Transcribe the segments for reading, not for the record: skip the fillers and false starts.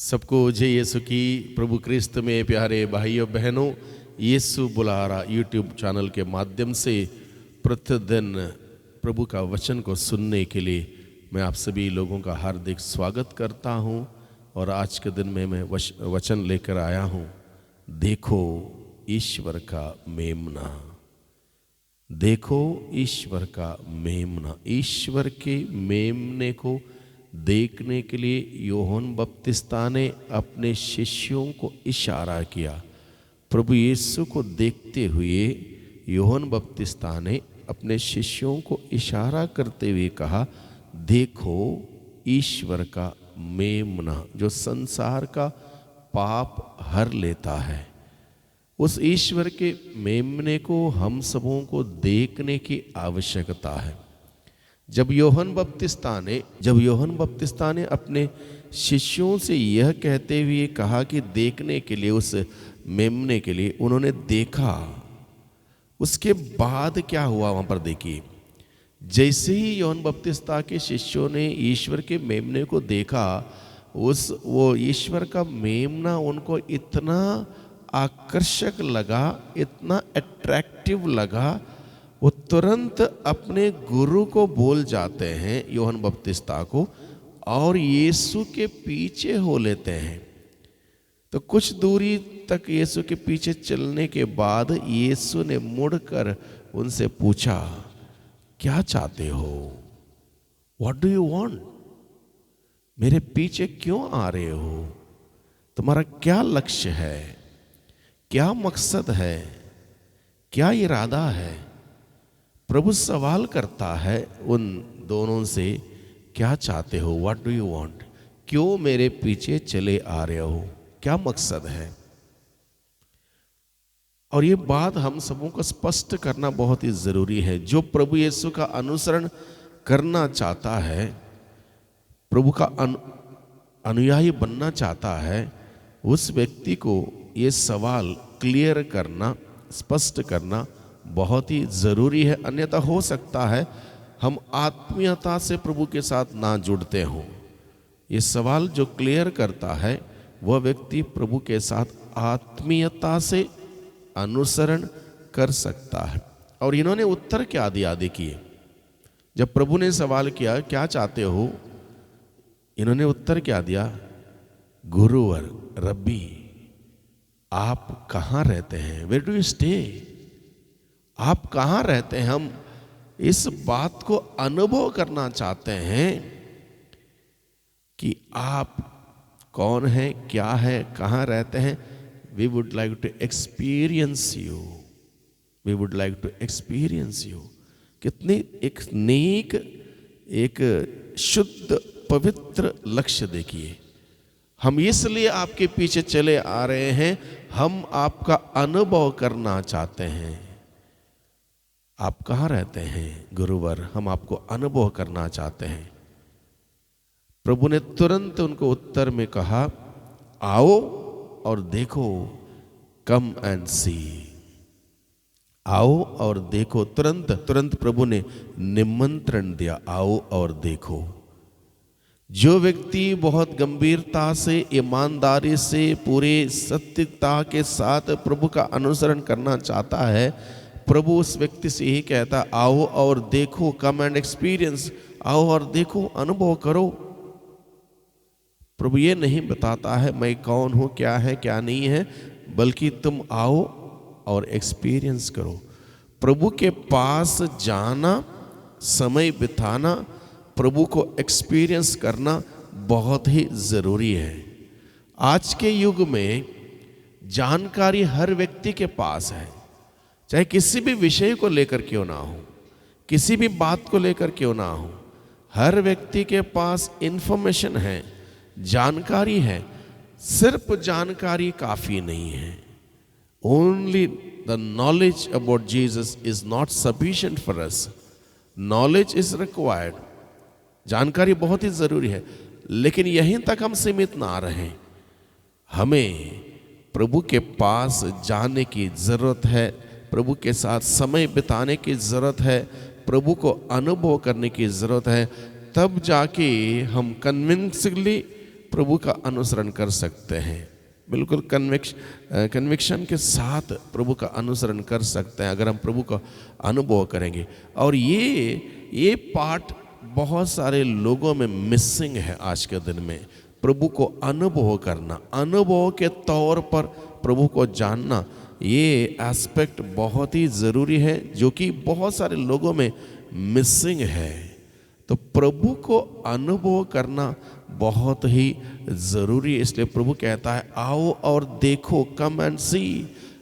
सबको जय यीशु की। प्रभु क्रिस्त में प्यारे भाइयों बहनों, यीशु बुला रहा यूट्यूब चैनल के माध्यम से प्रतिदिन प्रभु का वचन को सुनने के लिए मैं आप सभी लोगों का हार्दिक स्वागत करता हूं। और आज के दिन में मैं वचन लेकर आया हूं, देखो ईश्वर का मेमना। देखो ईश्वर का मेमना। ईश्वर के मेमने को देखने के लिए यूहन्ना बपतिस्ता ने अपने शिष्यों को इशारा किया। प्रभु यीशु को देखते हुए यूहन्ना बपतिस्ता ने अपने शिष्यों को इशारा करते हुए कहा, देखो ईश्वर का मेमना जो संसार का पाप हर लेता है। उस ईश्वर के मेमने को हम सबों को देखने की आवश्यकता है। जब यूहन्ना बपतिस्ता ने अपने शिष्यों से यह कहते हुए कहा कि देखने के लिए, उस मेमने के लिए, उन्होंने देखा। उसके बाद क्या हुआ वहां पर देखिए। जैसे ही यूहन्ना बपतिस्ता के शिष्यों ने ईश्वर के मेमने को देखा, वो ईश्वर का मेमना उनको इतना आकर्षक लगा, इतना अट्रैक्टिव लगा, वो तुरंत अपने गुरु को बोल जाते हैं, यूहन्ना बपतिस्ता को, और यीशु के पीछे हो लेते हैं। तो कुछ दूरी तक यीशु के पीछे चलने के बाद यीशु ने मुड़कर उनसे पूछा, क्या चाहते हो? What do you want? मेरे पीछे क्यों आ रहे हो? तुम्हारा क्या लक्ष्य है? क्या मकसद है? क्या इरादा है? प्रभु सवाल करता है उन दोनों से, क्या चाहते हो? What do you want? क्यों मेरे पीछे चले आ रहे हो? क्या मकसद है? और ये बात हम सबों को स्पष्ट करना बहुत ही जरूरी है। जो प्रभु यीशु का अनुसरण करना चाहता है, प्रभु का अनुयायी बनना चाहता है, उस व्यक्ति को ये सवाल क्लियर करना, स्पष्ट करना बहुत ही ज़रूरी है। अन्यथा हो सकता है हम आत्मीयता से प्रभु के साथ ना जुड़ते हों। ये सवाल जो क्लियर करता है, वह व्यक्ति प्रभु के साथ आत्मीयता से अनुसरण कर सकता है। और इन्होंने उत्तर क्या दिया देखिए। जब प्रभु ने सवाल किया, क्या चाहते हो? इन्होंने उत्तर क्या दिया? गुरुवर, रब्बी, आप कहाँ रहते हैं? Where do you stay? आप कहाँ रहते हैं? हम इस बात को अनुभव करना चाहते हैं कि आप कौन हैं, क्या है, कहाँ रहते हैं। We would like to experience you. We would like to experience you. कितनी एक नेक, एक शुद्ध पवित्र लक्ष्य देखिए। हम इसलिए आपके पीछे चले आ रहे हैं, हम आपका अनुभव करना चाहते हैं। आप कहाँ रहते हैं गुरुवर? हम आपको अनुभव करना चाहते हैं। प्रभु ने तुरंत उनको उत्तर में कहा, आओ और देखो, कम एंड सी। आओ और देखो। तुरंत प्रभु ने निमंत्रण दिया, आओ और देखो। जो व्यक्ति बहुत गंभीरता से, ईमानदारी से, पूरे सत्यता के साथ प्रभु का अनुसरण करना चाहता है, प्रभु उस व्यक्ति से यही कहता, आओ और देखो, कम एंड एक्सपीरियंस। आओ और देखो, अनुभव करो। प्रभु ये नहीं बताता है मैं कौन हूं, क्या है, क्या नहीं है, बल्कि तुम आओ और एक्सपीरियंस करो। प्रभु के पास जाना, समय बिताना, प्रभु को एक्सपीरियंस करना बहुत ही जरूरी है। आज के युग में जानकारी हर व्यक्ति के पास है, चाहे किसी भी विषय को लेकर क्यों ना हो, किसी भी बात को लेकर क्यों ना हो, हर व्यक्ति के पास इंफॉर्मेशन है, जानकारी है। सिर्फ जानकारी काफी नहीं है। Only the knowledge about Jesus is not sufficient for us. Knowledge is required. जानकारी बहुत ही जरूरी है, लेकिन यहीं तक हम सीमित ना रहें। हमें प्रभु के पास जाने की जरूरत है, प्रभु के साथ समय बिताने की ज़रूरत है, प्रभु को अनुभव करने की ज़रूरत है। तब जाके हम कन्विंसिंगली प्रभु का अनुसरण कर सकते हैं। बिल्कुल कन्विक्शन के साथ प्रभु का अनुसरण कर सकते हैं अगर हम प्रभु का अनुभव करेंगे। और ये पार्ट बहुत सारे लोगों में मिसिंग है आज के दिन में। प्रभु को अनुभव करना, अनुभव के तौर पर प्रभु को जानना, ये एस्पेक्ट बहुत ही ज़रूरी है जो कि बहुत सारे लोगों में मिसिंग है। तो प्रभु को अनुभव करना बहुत ही ज़रूरी है। इसलिए प्रभु कहता है आओ और देखो, कम एंड सी।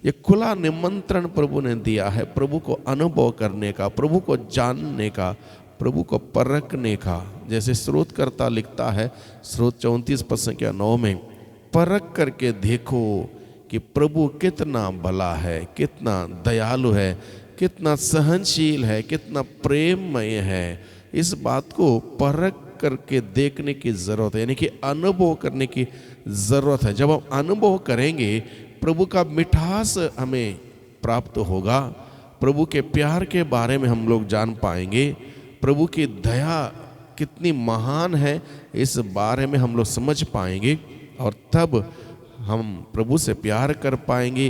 ये खुला निमंत्रण प्रभु ने दिया है प्रभु को अनुभव करने का, प्रभु को जानने का, प्रभु को परखने का। जैसे स्रोतकर्ता लिखता है स्रोत 34:9 में, परख करके देखो कि प्रभु कितना भला है, कितना दयालु है, कितना सहनशील है, कितना प्रेममय है। इस बात को परख करके देखने की ज़रूरत है, यानी कि अनुभव करने की ज़रूरत है। जब हम अनुभव करेंगे प्रभु का मिठास हमें प्राप्त होगा, प्रभु के प्यार के बारे में हम लोग जान पाएंगे, प्रभु की दया कितनी महान है इस बारे में हम लोग समझ पाएंगे। और तब हम प्रभु से प्यार कर पाएंगे,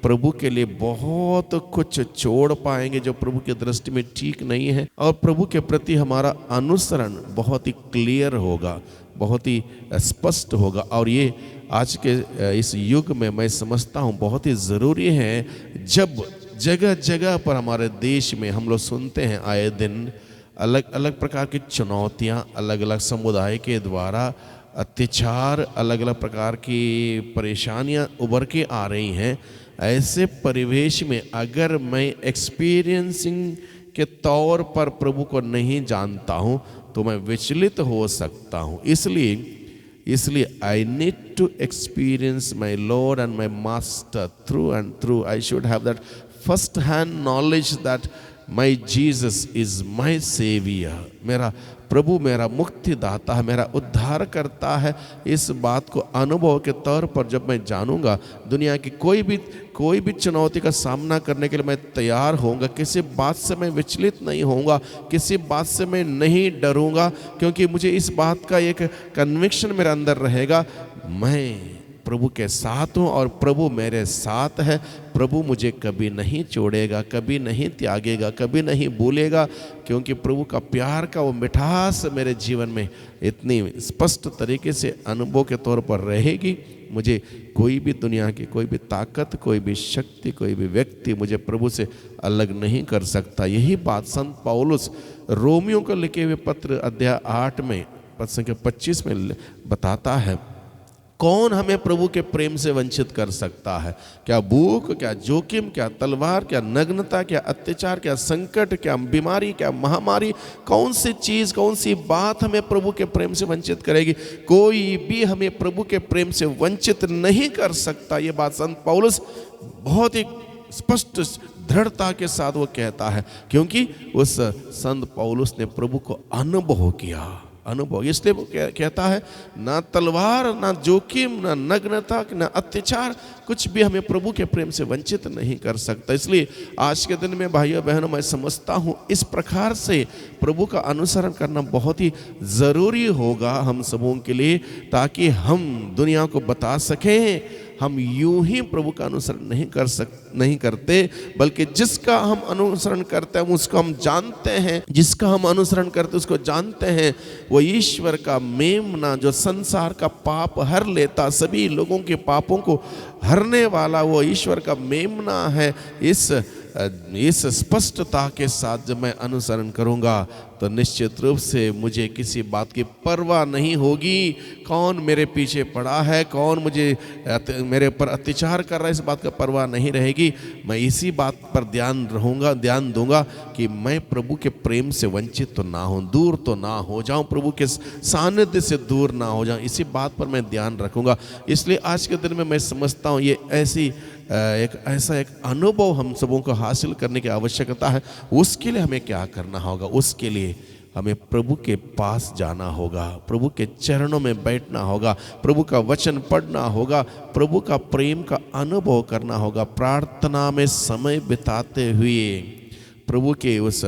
प्रभु के लिए बहुत कुछ छोड़ पाएंगे जो प्रभु की दृष्टि में ठीक नहीं है, और प्रभु के प्रति हमारा अनुसरण बहुत ही क्लियर होगा, बहुत ही स्पष्ट होगा। और ये आज के इस युग में मैं समझता हूँ बहुत ही ज़रूरी है। जब जगह जगह पर हमारे देश में हम लोग सुनते हैं आए दिन अलग अलग प्रकार की चुनौतियाँ, अलग अलग समुदाय के द्वारा अत्याचार, अलग अलग प्रकार की परेशानियाँ उभर के आ रही हैं। ऐसे परिवेश में अगर मैं एक्सपीरियंसिंग के तौर पर प्रभु को नहीं जानता हूँ तो मैं विचलित हो सकता हूँ। इसलिए I need to experience my lord and my master through and through. I should have that first hand knowledge that my Jesus is my saviour. मेरा प्रभु मेरा मुक्तिदाता है, मेरा उद्धार करता है। इस बात को अनुभव के तौर पर जब मैं जानूंगा, दुनिया की कोई भी चुनौती का सामना करने के लिए मैं तैयार होऊंगा। किसी बात से मैं विचलित नहीं होऊंगा, किसी बात से मैं नहीं डरूंगा, क्योंकि मुझे इस बात का एक कन्विक्शन मेरे अंदर रहेगा, मैं प्रभु के साथ हूँ और प्रभु मेरे साथ है। प्रभु मुझे कभी नहीं छोड़ेगा, कभी नहीं त्यागेगा, कभी नहीं भूलेगा, क्योंकि प्रभु का प्यार का वो मिठास मेरे जीवन में इतनी स्पष्ट तरीके से अनुभव के तौर पर रहेगी। मुझे कोई भी दुनिया की कोई भी ताकत, कोई भी शक्ति, कोई भी व्यक्ति मुझे प्रभु से अलग नहीं कर सकता। यही बात संत पौलुस रोमियो को लिखे हुए पत्र अध्याय 8 में पद संख्या 25 में बताता है, कौन हमें प्रभु के प्रेम से वंचित कर सकता है? क्या भूख, क्या जोखिम, क्या तलवार, क्या नग्नता, क्या अत्याचार, क्या संकट, क्या बीमारी, क्या महामारी? कौन सी चीज़, कौन सी बात हमें प्रभु के प्रेम से वंचित करेगी? कोई भी हमें प्रभु के प्रेम से वंचित नहीं कर सकता। ये बात संत पौलुस बहुत ही स्पष्ट दृढ़ता के साथ वो कहता है, क्योंकि उस संत पौलुस ने प्रभु को अनुभव किया। अनुभव इसलिए वो कहता है, ना तलवार, ना जोखिम, ना नग्नता, ना अत्याचार, कुछ भी हमें प्रभु के प्रेम से वंचित नहीं कर सकता। इसलिए आज के दिन में भाइयों बहनों, मैं समझता हूँ इस प्रकार से प्रभु का अनुसरण करना बहुत ही ज़रूरी होगा हम सबों के लिए, ताकि हम दुनिया को बता सकें हम यूं ही प्रभु का अनुसरण नहीं करते, बल्कि जिसका हम अनुसरण करते हैं उसको हम जानते हैं, जिसका हम अनुसरण करते उसको जानते हैं। वो ईश्वर का मेमना जो संसार का पाप हर लेता, सभी लोगों के पापों को हरने वाला वो ईश्वर का मेमना है। इस स्पष्टता के साथ जब मैं अनुसरण करूंगा तो निश्चित रूप से मुझे किसी बात की परवाह नहीं होगी। कौन मेरे पीछे पड़ा है, कौन मेरे ऊपर अत्याचार कर रहा है, इस बात का परवाह नहीं रहेगी। मैं इसी बात पर ध्यान दूंगा कि मैं प्रभु के प्रेम से वंचित तो ना हूँ, दूर तो ना हो जाऊँ, प्रभु के सानिध्य से दूर ना हो जाऊँ, इसी बात पर मैं ध्यान रखूँगा। इसलिए आज के दिन में मैं समझता हूँ ये ऐसा एक अनुभव हम सबों को हासिल करने की आवश्यकता है। उसके लिए हमें क्या करना होगा? उसके लिए हमें प्रभु के पास जाना होगा, प्रभु के चरणों में बैठना होगा, प्रभु का वचन पढ़ना होगा, प्रभु का प्रेम का अनुभव करना होगा। प्रार्थना में समय बिताते हुए प्रभु के उस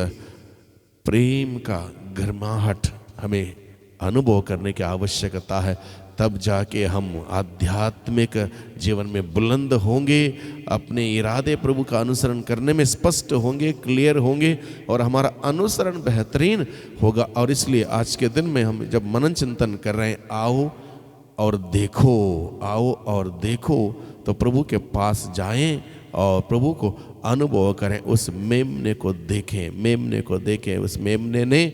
प्रेम का गर्माहट हमें अनुभव करने की आवश्यकता है। तब जाके हम आध्यात्मिक जीवन में बुलंद होंगे, अपने इरादे प्रभु का अनुसरण करने में स्पष्ट होंगे, क्लियर होंगे और हमारा अनुसरण बेहतरीन होगा। और इसलिए आज के दिन में हम जब मनन चिंतन कर रहे हैं, आओ और देखो, आओ और देखो, तो प्रभु के पास जाएं और प्रभु को अनुभव करें, उस मेमने को देखें, मेमने को देखें, उस मेमने ने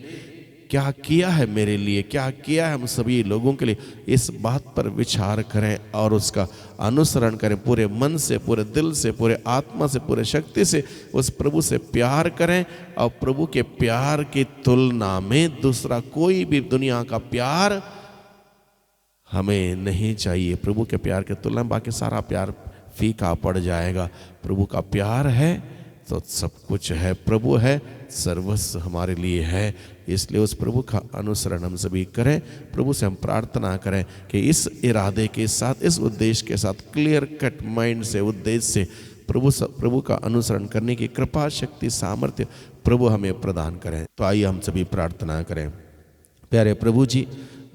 क्या किया है मेरे लिए, क्या किया है हम सभी लोगों के लिए। इस बात पर विचार करें और उसका अनुसरण करें, पूरे मन से, पूरे दिल से, पूरे आत्मा से, पूरे शक्ति से उस प्रभु से प्यार करें। और प्रभु के प्यार की तुलना में दूसरा कोई भी दुनिया का प्यार हमें नहीं चाहिए। प्रभु के प्यार की तुलना में बाकी सारा प्यार फीका पड़ जाएगा। प्रभु का प्यार है तो सब कुछ है, प्रभु है, सर्वस्व हमारे लिए है। इसलिए उस प्रभु का अनुसरण हम सभी करें। प्रभु से हम प्रार्थना करें कि इस इरादे के साथ, इस उद्देश्य के साथ, क्लियर कट माइंड से, उद्देश्य से प्रभु का अनुसरण करने की कृपा, शक्ति, सामर्थ्य प्रभु हमें प्रदान करें। तो आइए हम सभी प्रार्थना करें। प्यारे प्रभु जी,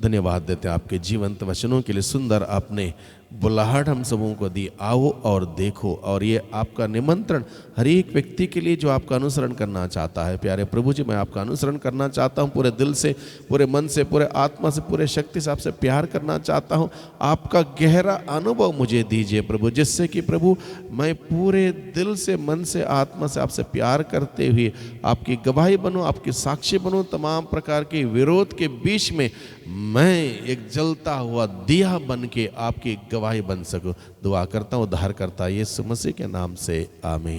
धन्यवाद देते हैं आपके जीवंत वचनों के लिए। सुंदर आपने बुलाहट हम सबों को दी, आओ और देखो। और ये आपका निमंत्रण हर एक व्यक्ति के लिए जो आपका अनुसरण करना चाहता है। प्यारे प्रभु जी, मैं आपका अनुसरण करना चाहता हूँ, पूरे दिल से, पूरे मन से, पूरे आत्मा से, पूरे शक्ति से आपसे प्यार करना चाहता हूँ। आपका गहरा अनुभव मुझे दीजिए प्रभु, जिससे कि प्रभु मैं पूरे दिल से, मन से, आत्मा से आपसे प्यार करते हुए आपकी गवाही बनूँ, आपकी साक्षी बनूँ। तमाम प्रकार के विरोध के बीच में मैं एक जलता हुआ दिया बन के आपकी गवाही बन सकूं। दुआ करता हूँ उद्धारकर्ता यीशु मसीह के नाम से, आमीन।